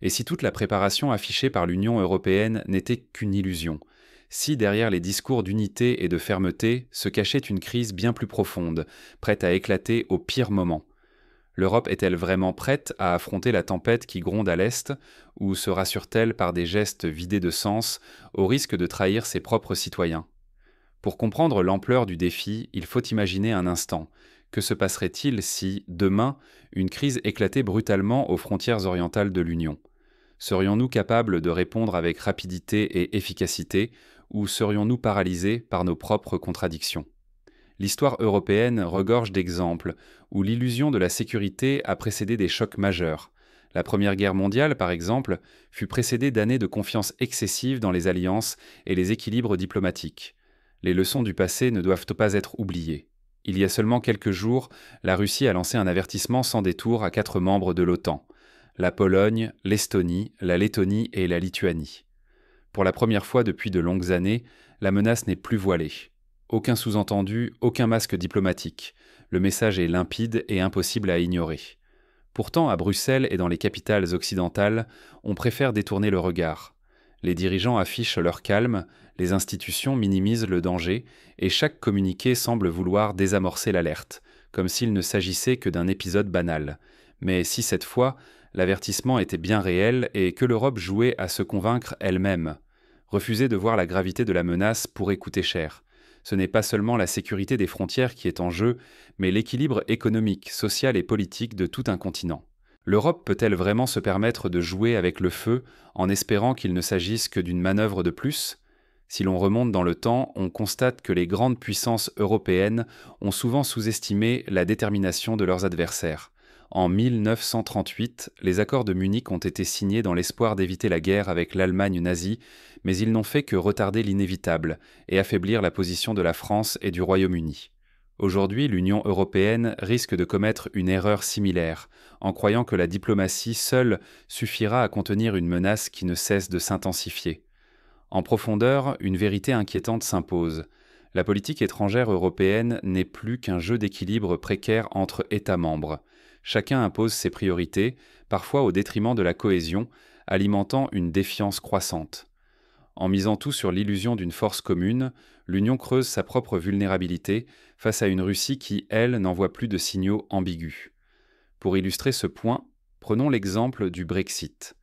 Et si toute la préparation affichée par l'Union européenne n'était qu'une illusion? Si derrière les discours d'unité et de fermeté se cachait une crise bien plus profonde, prête à éclater au pire moment? L'Europe est-elle vraiment prête à affronter la tempête qui gronde à l'Est, ou se rassure-t-elle par des gestes vidés de sens, au risque de trahir ses propres citoyens? Pour comprendre l'ampleur du défi, il faut imaginer un instant. Que se passerait-il si, demain, une crise éclatait brutalement aux frontières orientales de l'Union? Serions-nous capables de répondre avec rapidité et efficacité, ou serions-nous paralysés par nos propres contradictions? L'histoire européenne regorge d'exemples où l'illusion de la sécurité a précédé des chocs majeurs. La Première Guerre mondiale, par exemple, fut précédée d'années de confiance excessive dans les alliances et les équilibres diplomatiques. Les leçons du passé ne doivent pas être oubliées. Il y a seulement quelques jours, la Russie a lancé un avertissement sans détour à 4 membres de l'OTAN: la Pologne, l'Estonie, la Lettonie et la Lituanie. Pour la première fois depuis de longues années, la menace n'est plus voilée. Aucun sous-entendu, aucun masque diplomatique. Le message est limpide et impossible à ignorer. Pourtant, à Bruxelles et dans les capitales occidentales, on préfère détourner le regard. Les dirigeants affichent leur calme, les institutions minimisent le danger, et chaque communiqué semble vouloir désamorcer l'alerte, comme s'il ne s'agissait que d'un épisode banal. Mais si cette fois, l'avertissement était bien réel et que l'Europe jouait à se convaincre elle-même? Refuser de voir la gravité de la menace pourrait coûter cher. Ce n'est pas seulement la sécurité des frontières qui est en jeu, mais l'équilibre économique, social et politique de tout un continent. L'Europe peut-elle vraiment se permettre de jouer avec le feu en espérant qu'il ne s'agisse que d'une manœuvre de plus? Si l'on remonte dans le temps, on constate que les grandes puissances européennes ont souvent sous-estimé la détermination de leurs adversaires. En 1938, les accords de Munich ont été signés dans l'espoir d'éviter la guerre avec l'Allemagne nazie, mais ils n'ont fait que retarder l'inévitable et affaiblir la position de la France et du Royaume-Uni. Aujourd'hui, l'Union européenne risque de commettre une erreur similaire, en croyant que la diplomatie seule suffira à contenir une menace qui ne cesse de s'intensifier. En profondeur, une vérité inquiétante s'impose. La politique étrangère européenne n'est plus qu'un jeu d'équilibre précaire entre États membres. Chacun impose ses priorités, parfois au détriment de la cohésion, alimentant une défiance croissante. En misant tout sur l'illusion d'une force commune, l'Union creuse sa propre vulnérabilité face à une Russie qui, elle, n'envoie plus de signaux ambigus. Pour illustrer ce point, prenons l'exemple du Brexit.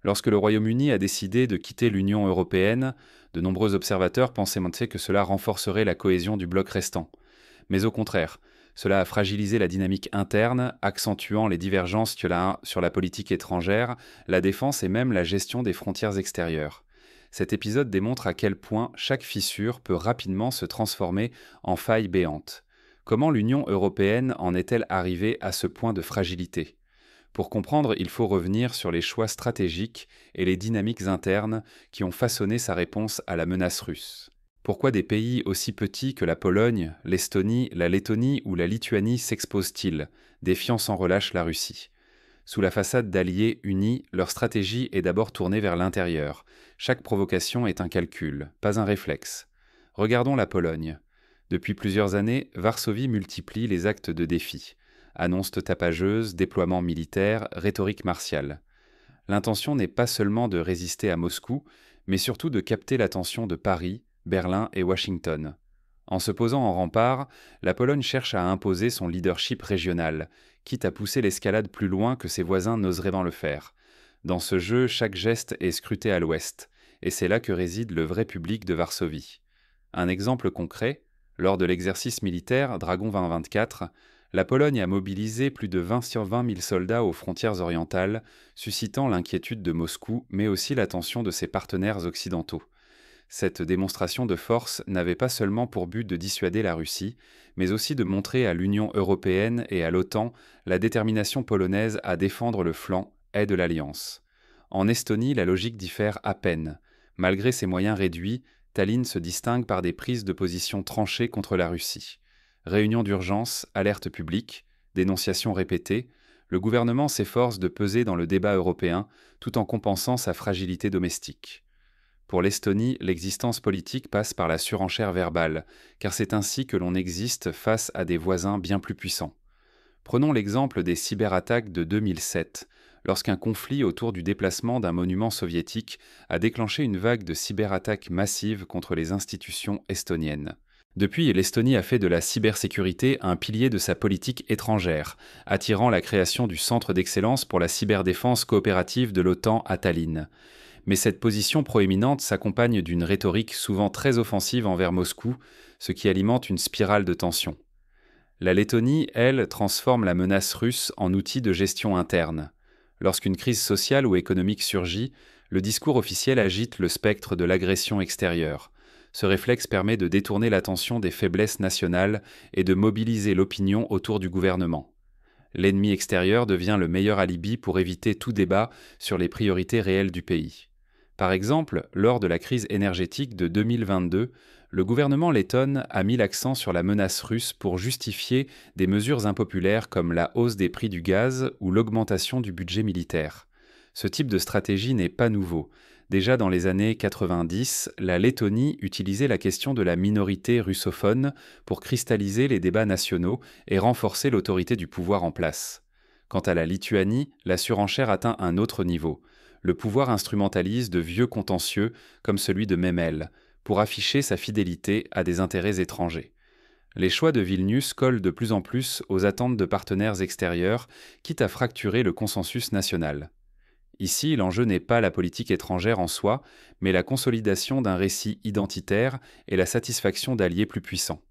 Lorsque le Royaume-Uni a décidé de quitter l'Union européenne, de nombreux observateurs pensaient que cela renforcerait la cohésion du bloc restant. Mais au contraire, cela a fragilisé la dynamique interne, accentuant les divergences sur la politique étrangère, la défense et même la gestion des frontières extérieures. Cet épisode démontre à quel point chaque fissure peut rapidement se transformer en faille béante. Comment l'Union européenne en est-elle arrivée à ce point de fragilité? Pour comprendre, il faut revenir sur les choix stratégiques et les dynamiques internes qui ont façonné sa réponse à la menace russe. Pourquoi des pays aussi petits que la Pologne, l'Estonie, la Lettonie ou la Lituanie s'exposent-ils, défiant sans relâche la Russie? Sous la façade d'alliés unis, leur stratégie est d'abord tournée vers l'intérieur. Chaque provocation est un calcul, pas un réflexe. Regardons la Pologne. Depuis plusieurs années, Varsovie multiplie les actes de défi. Annonces tapageuses, déploiements militaires, rhétorique martiale. L'intention n'est pas seulement de résister à Moscou, mais surtout de capter l'attention de Paris, Berlin et Washington. En se posant en rempart, la Pologne cherche à imposer son leadership régional, quitte à pousser l'escalade plus loin que ses voisins n'oseraient le faire. Dans ce jeu, chaque geste est scruté à l'ouest, et c'est là que réside le vrai public de Varsovie. Un exemple concret, lors de l'exercice militaire Dragon 2024, la Pologne a mobilisé plus de 20 sur 20 000 soldats aux frontières orientales, suscitant l'inquiétude de Moscou, mais aussi l'attention de ses partenaires occidentaux. Cette démonstration de force n'avait pas seulement pour but de dissuader la Russie, mais aussi de montrer à l'Union européenne et à l'OTAN la détermination polonaise à défendre le flanc est de l'Alliance. En Estonie, la logique diffère à peine. Malgré ses moyens réduits, Tallinn se distingue par des prises de position tranchées contre la Russie. Réunions d'urgence, alertes publiques, dénonciations répétées, le gouvernement s'efforce de peser dans le débat européen tout en compensant sa fragilité domestique. Pour l'Estonie, l'existence politique passe par la surenchère verbale, car c'est ainsi que l'on existe face à des voisins bien plus puissants. Prenons l'exemple des cyberattaques de 2007. lorsqu'un conflit autour du déplacement d'un monument soviétique a déclenché une vague de cyberattaques massives contre les institutions estoniennes. Depuis, l'Estonie a fait de la cybersécurité un pilier de sa politique étrangère, attirant la création du Centre d'excellence pour la cyberdéfense coopérative de l'OTAN à Tallinn. Mais cette position proéminente s'accompagne d'une rhétorique souvent très offensive envers Moscou, ce qui alimente une spirale de tension. La Lettonie, elle, transforme la menace russe en outil de gestion interne. Lorsqu'une crise sociale ou économique surgit, le discours officiel agite le spectre de l'agression extérieure. Ce réflexe permet de détourner l'attention des faiblesses nationales et de mobiliser l'opinion autour du gouvernement. L'ennemi extérieur devient le meilleur alibi pour éviter tout débat sur les priorités réelles du pays. Par exemple, lors de la crise énergétique de 2022, le gouvernement letton a mis l'accent sur la menace russe pour justifier des mesures impopulaires comme la hausse des prix du gaz ou l'augmentation du budget militaire. Ce type de stratégie n'est pas nouveau. Déjà dans les années 90, la Lettonie utilisait la question de la minorité russophone pour cristalliser les débats nationaux et renforcer l'autorité du pouvoir en place. Quant à la Lituanie, la surenchère atteint un autre niveau. Le pouvoir instrumentalise de vieux contentieux, comme celui de Memel, pour afficher sa fidélité à des intérêts étrangers. Les choix de Vilnius collent de plus en plus aux attentes de partenaires extérieurs, quitte à fracturer le consensus national. Ici, l'enjeu n'est pas la politique étrangère en soi, mais la consolidation d'un récit identitaire et la satisfaction d'alliés plus puissants.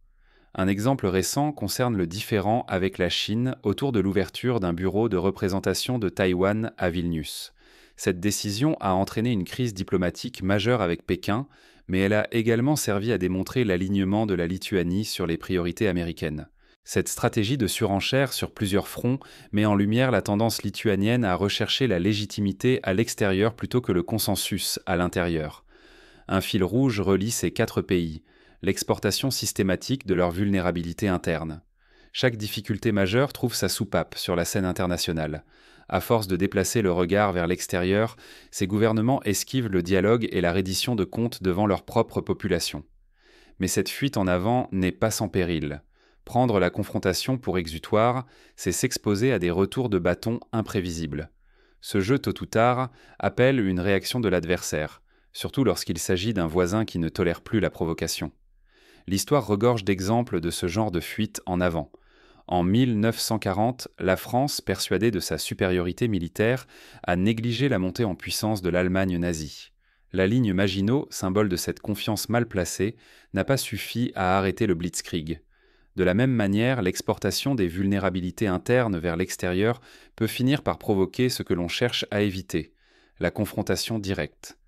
Un exemple récent concerne le différend avec la Chine autour de l'ouverture d'un bureau de représentation de Taïwan à Vilnius. Cette décision a entraîné une crise diplomatique majeure avec Pékin, mais elle a également servi à démontrer l'alignement de la Lituanie sur les priorités américaines. Cette stratégie de surenchère sur plusieurs fronts met en lumière la tendance lituanienne à rechercher la légitimité à l'extérieur plutôt que le consensus à l'intérieur. Un fil rouge relie ces quatre pays, l'exportation systématique de leur vulnérabilité interne. Chaque difficulté majeure trouve sa soupape sur la scène internationale. À force de déplacer le regard vers l'extérieur, ces gouvernements esquivent le dialogue et la reddition de comptes devant leur propre population. Mais cette fuite en avant n'est pas sans péril. Prendre la confrontation pour exutoire, c'est s'exposer à des retours de bâton imprévisibles. Ce jeu, tôt ou tard, appelle une réaction de l'adversaire, surtout lorsqu'il s'agit d'un voisin qui ne tolère plus la provocation. L'histoire regorge d'exemples de ce genre de fuite en avant. En 1940, la France, persuadée de sa supériorité militaire, a négligé la montée en puissance de l'Allemagne nazie. La ligne Maginot, symbole de cette confiance mal placée, n'a pas suffi à arrêter le Blitzkrieg. De la même manière, l'exportation des vulnérabilités internes vers l'extérieur peut finir par provoquer ce que l'on cherche à éviter, la confrontation directe.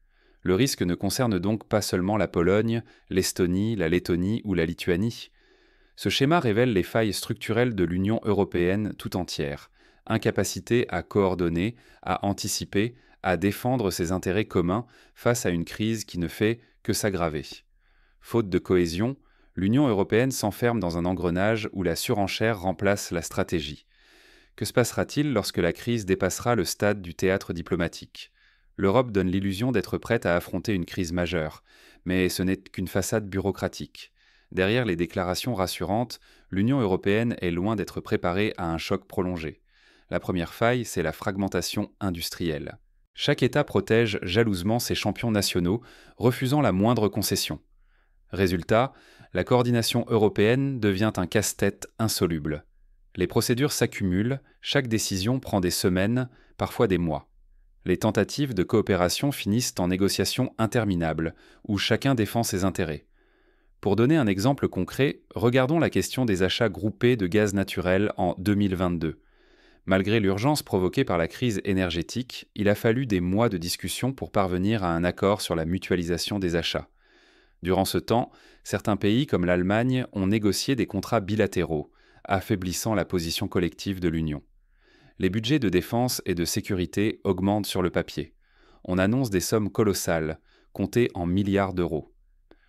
Le risque ne concerne donc pas seulement la Pologne, l'Estonie, la Lettonie ou la Lituanie. Ce schéma révèle les failles structurelles de l'Union européenne tout entière, incapacité à coordonner, à anticiper, à défendre ses intérêts communs face à une crise qui ne fait que s'aggraver. Faute de cohésion, l'Union européenne s'enferme dans un engrenage où la surenchère remplace la stratégie. Que se passera-t-il lorsque la crise dépassera le stade du théâtre diplomatique ? L'Europe donne l'illusion d'être prête à affronter une crise majeure, mais ce n'est qu'une façade bureaucratique. Derrière les déclarations rassurantes, l'Union européenne est loin d'être préparée à un choc prolongé. La première faille, c'est la fragmentation industrielle. Chaque État protège jalousement ses champions nationaux, refusant la moindre concession. Résultat, la coordination européenne devient un casse-tête insoluble. Les procédures s'accumulent, chaque décision prend des semaines, parfois des mois. Les tentatives de coopération finissent en négociations interminables, où chacun défend ses intérêts. Pour donner un exemple concret, regardons la question des achats groupés de gaz naturel en 2022. Malgré l'urgence provoquée par la crise énergétique, il a fallu des mois de discussion pour parvenir à un accord sur la mutualisation des achats. Durant ce temps, certains pays comme l'Allemagne ont négocié des contrats bilatéraux, affaiblissant la position collective de l'Union. Les budgets de défense et de sécurité augmentent sur le papier. On annonce des sommes colossales, comptées en milliards d'euros.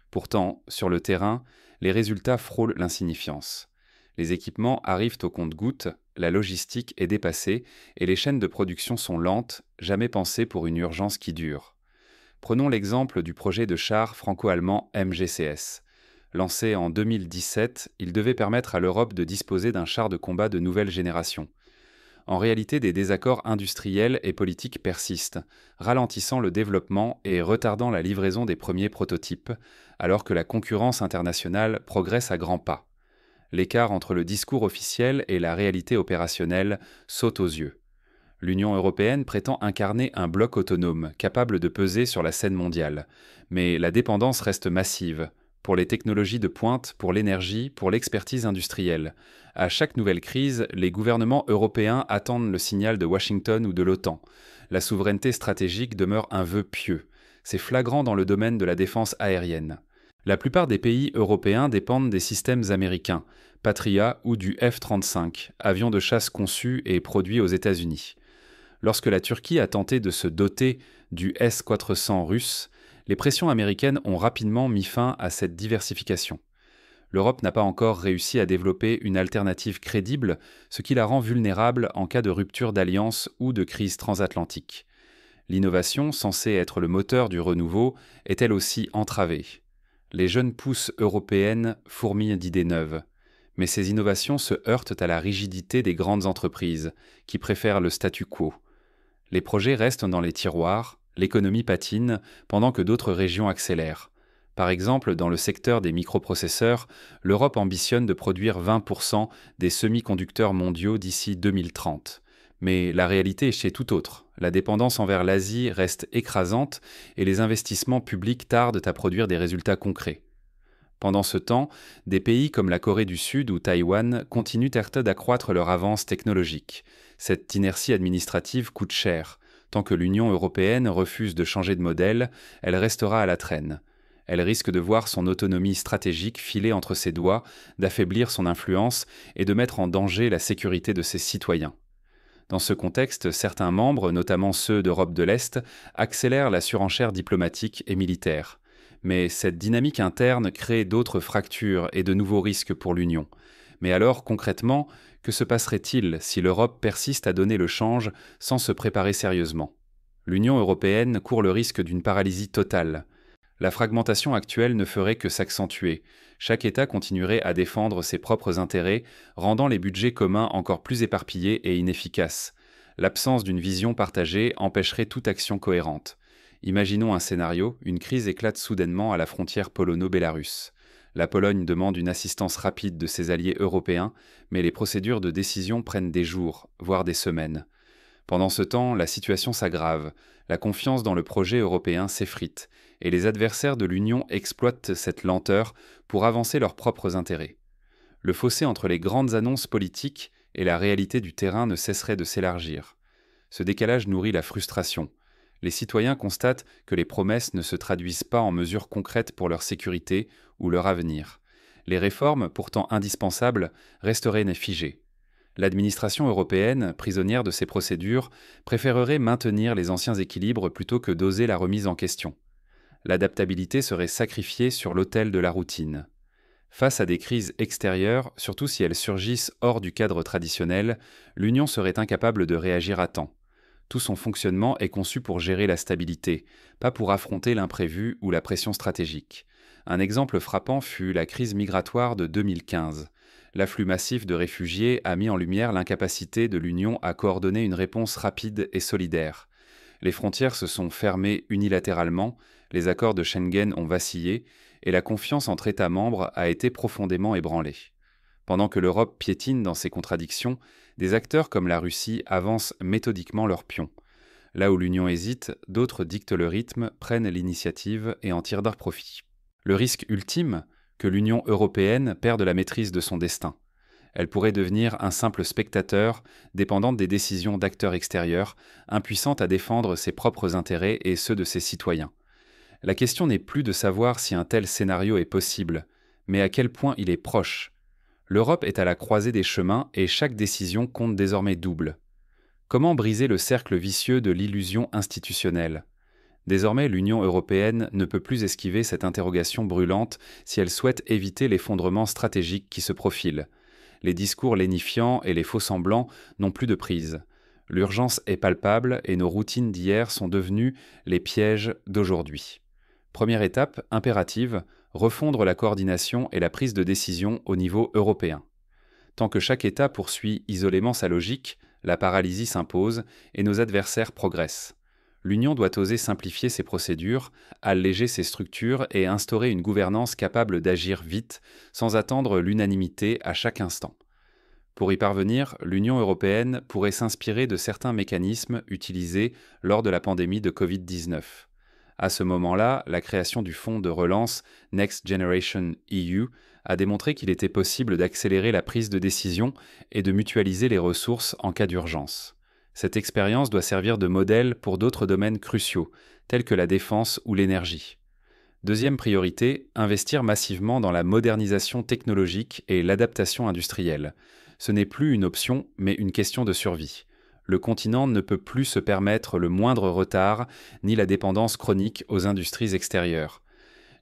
Pourtant, sur le terrain, les résultats frôlent l'insignifiance. Les équipements arrivent au compte-gouttes, la logistique est dépassée et les chaînes de production sont lentes, jamais pensées pour une urgence qui dure. Prenons l'exemple du projet de char franco-allemand MGCS. Lancé en 2017, il devait permettre à l'Europe de disposer d'un char de combat de nouvelle génération. En réalité, des désaccords industriels et politiques persistent, ralentissant le développement et retardant la livraison des premiers prototypes, alors que la concurrence internationale progresse à grands pas. L'écart entre le discours officiel et la réalité opérationnelle saute aux yeux. L'Union européenne prétend incarner un bloc autonome, capable de peser sur la scène mondiale. Mais la dépendance reste massive, pour les technologies de pointe, pour l'énergie, pour l'expertise industrielle. À chaque nouvelle crise, les gouvernements européens attendent le signal de Washington ou de l'OTAN. La souveraineté stratégique demeure un vœu pieux. C'est flagrant dans le domaine de la défense aérienne. La plupart des pays européens dépendent des systèmes américains, Patriot ou du F-35, avions de chasse conçus et produits aux États-Unis. Lorsque la Turquie a tenté de se doter du S-400 russe, les pressions américaines ont rapidement mis fin à cette diversification. L'Europe n'a pas encore réussi à développer une alternative crédible, ce qui la rend vulnérable en cas de rupture d'alliance ou de crise transatlantique. L'innovation, censée être le moteur du renouveau, est elle aussi entravée. Les jeunes pousses européennes fourmillent d'idées neuves. Mais ces innovations se heurtent à la rigidité des grandes entreprises, qui préfèrent le statu quo. Les projets restent dans les tiroirs, l'économie patine, pendant que d'autres régions accélèrent. Par exemple, dans le secteur des microprocesseurs, l'Europe ambitionne de produire 20% des semi-conducteurs mondiaux d'ici 2030. Mais la réalité est chez tout autre. La dépendance envers l'Asie reste écrasante et les investissements publics tardent à produire des résultats concrets. Pendant ce temps, des pays comme la Corée du Sud ou Taïwan continuent d'accroître leur avance technologique. Cette inertie administrative coûte cher. Tant que l'Union européenne refuse de changer de modèle, elle restera à la traîne. Elle risque de voir son autonomie stratégique filer entre ses doigts, d'affaiblir son influence et de mettre en danger la sécurité de ses citoyens. Dans ce contexte, certains membres, notamment ceux d'Europe de l'Est, accélèrent la surenchère diplomatique et militaire. Mais cette dynamique interne crée d'autres fractures et de nouveaux risques pour l'Union. Mais alors, concrètement, que se passerait-il si l'Europe persiste à donner le change sans se préparer sérieusement ? L'Union européenne court le risque d'une paralysie totale. La fragmentation actuelle ne ferait que s'accentuer. Chaque État continuerait à défendre ses propres intérêts, rendant les budgets communs encore plus éparpillés et inefficaces. L'absence d'une vision partagée empêcherait toute action cohérente. Imaginons un scénario, une crise éclate soudainement à la frontière polono-bélarusse. La Pologne demande une assistance rapide de ses alliés européens, mais les procédures de décision prennent des jours, voire des semaines. Pendant ce temps, la situation s'aggrave, la confiance dans le projet européen s'effrite, et les adversaires de l'Union exploitent cette lenteur pour avancer leurs propres intérêts. Le fossé entre les grandes annonces politiques et la réalité du terrain ne cesserait de s'élargir. Ce décalage nourrit la frustration. Les citoyens constatent que les promesses ne se traduisent pas en mesures concrètes pour leur sécurité ou leur avenir. Les réformes, pourtant indispensables, resteraient figées. L'administration européenne, prisonnière de ces procédures, préférerait maintenir les anciens équilibres plutôt que d'oser la remise en question. L'adaptabilité serait sacrifiée sur l'autel de la routine. Face à des crises extérieures, surtout si elles surgissent hors du cadre traditionnel, l'Union serait incapable de réagir à temps. Tout son fonctionnement est conçu pour gérer la stabilité, pas pour affronter l'imprévu ou la pression stratégique. Un exemple frappant fut la crise migratoire de 2015. L'afflux massif de réfugiés a mis en lumière l'incapacité de l'Union à coordonner une réponse rapide et solidaire. Les frontières se sont fermées unilatéralement, les accords de Schengen ont vacillé, et la confiance entre États membres a été profondément ébranlée. Pendant que l'Europe piétine dans ses contradictions, des acteurs comme la Russie avancent méthodiquement leurs pions. Là où l'Union hésite, d'autres dictent le rythme, prennent l'initiative et en tirent profit. Le risque ultime, que l'Union européenne perde la maîtrise de son destin. Elle pourrait devenir un simple spectateur, dépendante des décisions d'acteurs extérieurs, impuissante à défendre ses propres intérêts et ceux de ses citoyens. La question n'est plus de savoir si un tel scénario est possible, mais à quel point il est proche. L'Europe est à la croisée des chemins et chaque décision compte désormais double. Comment briser le cercle vicieux de l'illusion institutionnelle ? Désormais, l'Union européenne ne peut plus esquiver cette interrogation brûlante si elle souhaite éviter l'effondrement stratégique qui se profile. Les discours lénifiants et les faux-semblants n'ont plus de prise. L'urgence est palpable et nos routines d'hier sont devenues les pièges d'aujourd'hui. Première étape impérative, refondre la coordination et la prise de décision au niveau européen. Tant que chaque État poursuit isolément sa logique, La paralysie s'impose et nos adversaires progressent. L'Union doit oser simplifier ses procédures, alléger ses structures et instaurer une gouvernance capable d'agir vite, sans attendre l'unanimité à chaque instant. Pour y parvenir, l'Union européenne pourrait s'inspirer de certains mécanismes utilisés lors de la pandémie de Covid-19. À ce moment-là, la création du fonds de relance Next Generation EU a démontré qu'il était possible d'accélérer la prise de décision et de mutualiser les ressources en cas d'urgence. Cette expérience doit servir de modèle pour d'autres domaines cruciaux, tels que la défense ou l'énergie. Deuxième priorité, investir massivement dans la modernisation technologique et l'adaptation industrielle. Ce n'est plus une option, mais une question de survie. Le continent ne peut plus se permettre le moindre retard, ni la dépendance chronique aux industries extérieures.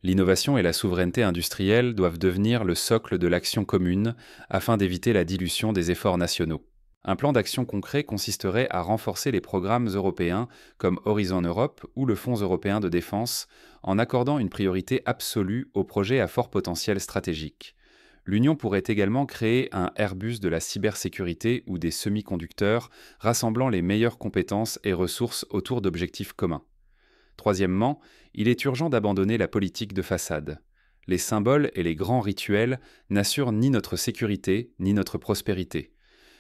L'innovation et la souveraineté industrielle doivent devenir le socle de l'action commune afin d'éviter la dilution des efforts nationaux. Un plan d'action concret consisterait à renforcer les programmes européens comme Horizon Europe ou le Fonds européen de défense en accordant une priorité absolue aux projets à fort potentiel stratégique. L'Union pourrait également créer un Airbus de la cybersécurité ou des semi-conducteurs rassemblant les meilleures compétences et ressources autour d'objectifs communs. Troisièmement, il est urgent d'abandonner la politique de façade. Les symboles et les grands rituels n'assurent ni notre sécurité ni notre prospérité.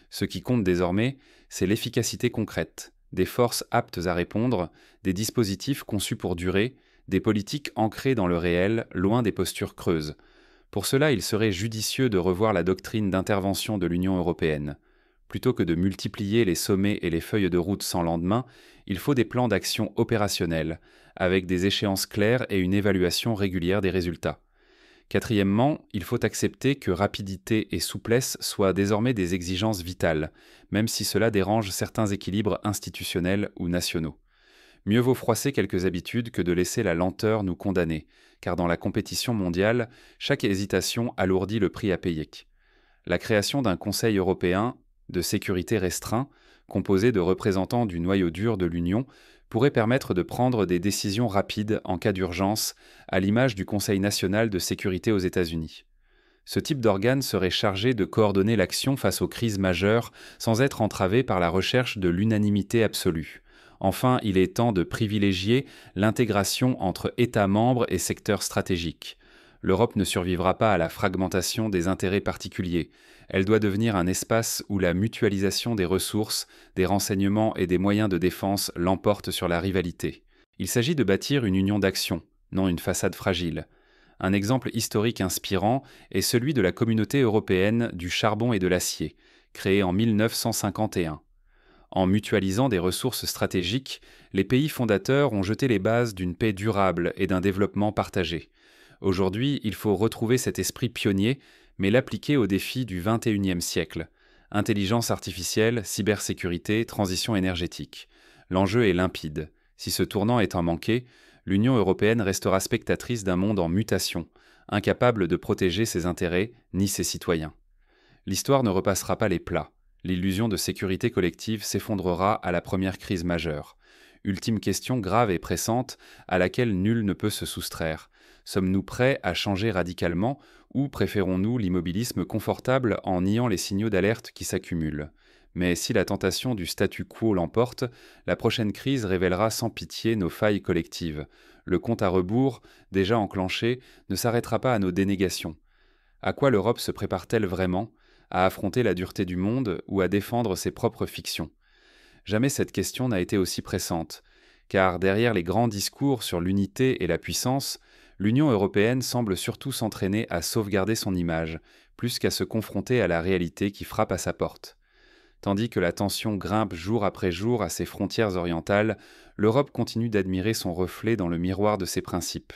Ce qui compte désormais, c'est l'efficacité concrète, des forces aptes à répondre, des dispositifs conçus pour durer, des politiques ancrées dans le réel, loin des postures creuses. Pour cela, il serait judicieux de revoir la doctrine d'intervention de l'Union européenne. Plutôt que de multiplier les sommets et les feuilles de route sans lendemain, il faut des plans d'action opérationnels, avec des échéances claires et une évaluation régulière des résultats. Quatrièmement, il faut accepter que rapidité et souplesse soient désormais des exigences vitales, même si cela dérange certains équilibres institutionnels ou nationaux. Mieux vaut froisser quelques habitudes que de laisser la lenteur nous condamner, car dans la compétition mondiale, chaque hésitation alourdit le prix à payer. La création d'un Conseil européen de sécurité restreint, composé de représentants du noyau dur de l'Union, pourrait permettre de prendre des décisions rapides en cas d'urgence, à l'image du Conseil national de sécurité aux États-Unis. Ce type d'organe serait chargé de coordonner l'action face aux crises majeures sans être entravé par la recherche de l'unanimité absolue. Enfin, il est temps de privilégier l'intégration entre États membres et secteurs stratégiques. L'Europe ne survivra pas à la fragmentation des intérêts particuliers. Elle doit devenir un espace où la mutualisation des ressources, des renseignements et des moyens de défense l'emporte sur la rivalité. Il s'agit de bâtir une union d'action, non une façade fragile. Un exemple historique inspirant est celui de la Communauté européenne du charbon et de l'acier, créée en 1951. En mutualisant des ressources stratégiques, les pays fondateurs ont jeté les bases d'une paix durable et d'un développement partagé. Aujourd'hui, il faut retrouver cet esprit pionnier, mais l'appliquer aux défis du XXIe siècle. Intelligence artificielle, cybersécurité, transition énergétique. L'enjeu est limpide. Si ce tournant est un manqué, l'Union européenne restera spectatrice d'un monde en mutation, incapable de protéger ses intérêts ni ses citoyens. L'histoire ne repassera pas les plats. L'illusion de sécurité collective s'effondrera à la première crise majeure. Ultime question grave et pressante à laquelle nul ne peut se soustraire. Sommes-nous prêts à changer radicalement ou préférons-nous l'immobilisme confortable en niant les signaux d'alerte qui s'accumulent ? Mais si la tentation du statu quo l'emporte, la prochaine crise révélera sans pitié nos failles collectives. Le compte à rebours, déjà enclenché, ne s'arrêtera pas à nos dénégations. À quoi l'Europe se prépare-t-elle vraiment ? À affronter la dureté du monde ou à défendre ses propres fictions ? Jamais cette question n'a été aussi pressante, car derrière les grands discours sur l'unité et la puissance, l'Union européenne semble surtout s'entraîner à sauvegarder son image, plus qu'à se confronter à la réalité qui frappe à sa porte. Tandis que la tension grimpe jour après jour à ses frontières orientales, l'Europe continue d'admirer son reflet dans le miroir de ses principes.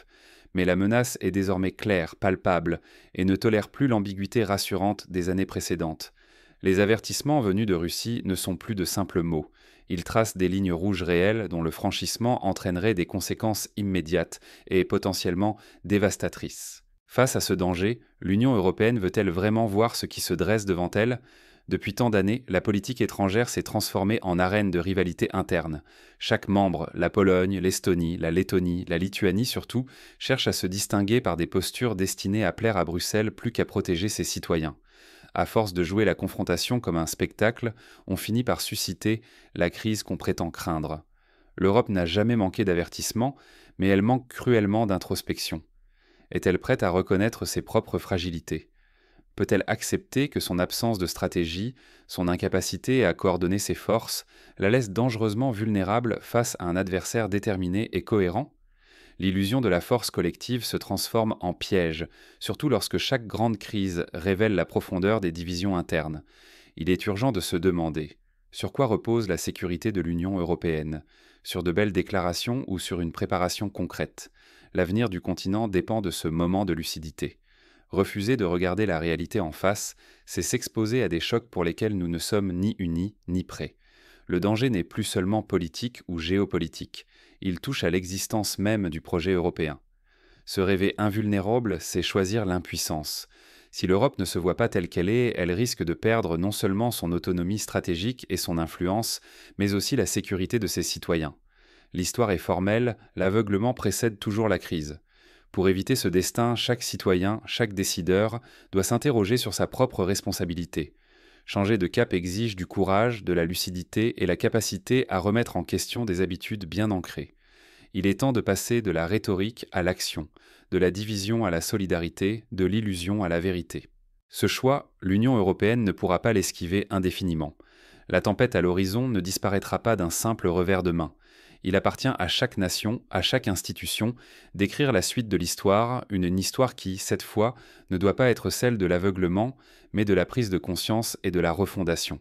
Mais la menace est désormais claire, palpable, et ne tolère plus l'ambiguïté rassurante des années précédentes. Les avertissements venus de Russie ne sont plus de simples mots. Ils tracent des lignes rouges réelles dont le franchissement entraînerait des conséquences immédiates et potentiellement dévastatrices. Face à ce danger, l'Union européenne veut-elle vraiment voir ce qui se dresse devant elle ? Depuis tant d'années, la politique étrangère s'est transformée en arène de rivalité interne. Chaque membre, la Pologne, l'Estonie, la Lettonie, la Lituanie surtout, cherche à se distinguer par des postures destinées à plaire à Bruxelles plus qu'à protéger ses citoyens. À force de jouer la confrontation comme un spectacle, on finit par susciter la crise qu'on prétend craindre. L'Europe n'a jamais manqué d'avertissement, mais elle manque cruellement d'introspection. Est-elle prête à reconnaître ses propres fragilités? Peut-elle accepter que son absence de stratégie, son incapacité à coordonner ses forces, la laisse dangereusement vulnérable face à un adversaire déterminé et cohérent? L'illusion de la force collective se transforme en piège, surtout lorsque chaque grande crise révèle la profondeur des divisions internes. Il est urgent de se demander: sur quoi repose la sécurité de l'Union européenne? Sur de belles déclarations ou sur une préparation concrète? L'avenir du continent dépend de ce moment de lucidité. Refuser de regarder la réalité en face, c'est s'exposer à des chocs pour lesquels nous ne sommes ni unis ni prêts. Le danger n'est plus seulement politique ou géopolitique, il touche à l'existence même du projet européen. Se rêver invulnérable, c'est choisir l'impuissance. Si l'Europe ne se voit pas telle qu'elle est, elle risque de perdre non seulement son autonomie stratégique et son influence, mais aussi la sécurité de ses citoyens. L'histoire est formelle, l'aveuglement précède toujours la crise. Pour éviter ce destin, chaque citoyen, chaque décideur doit s'interroger sur sa propre responsabilité. Changer de cap exige du courage, de la lucidité et la capacité à remettre en question des habitudes bien ancrées. Il est temps de passer de la rhétorique à l'action, de la division à la solidarité, de l'illusion à la vérité. Ce choix, l'Union européenne ne pourra pas l'esquiver indéfiniment. La tempête à l'horizon ne disparaîtra pas d'un simple revers de main. Il appartient à chaque nation, à chaque institution, d'écrire la suite de l'histoire, une histoire qui, cette fois, ne doit pas être celle de l'aveuglement, mais de la prise de conscience et de la refondation.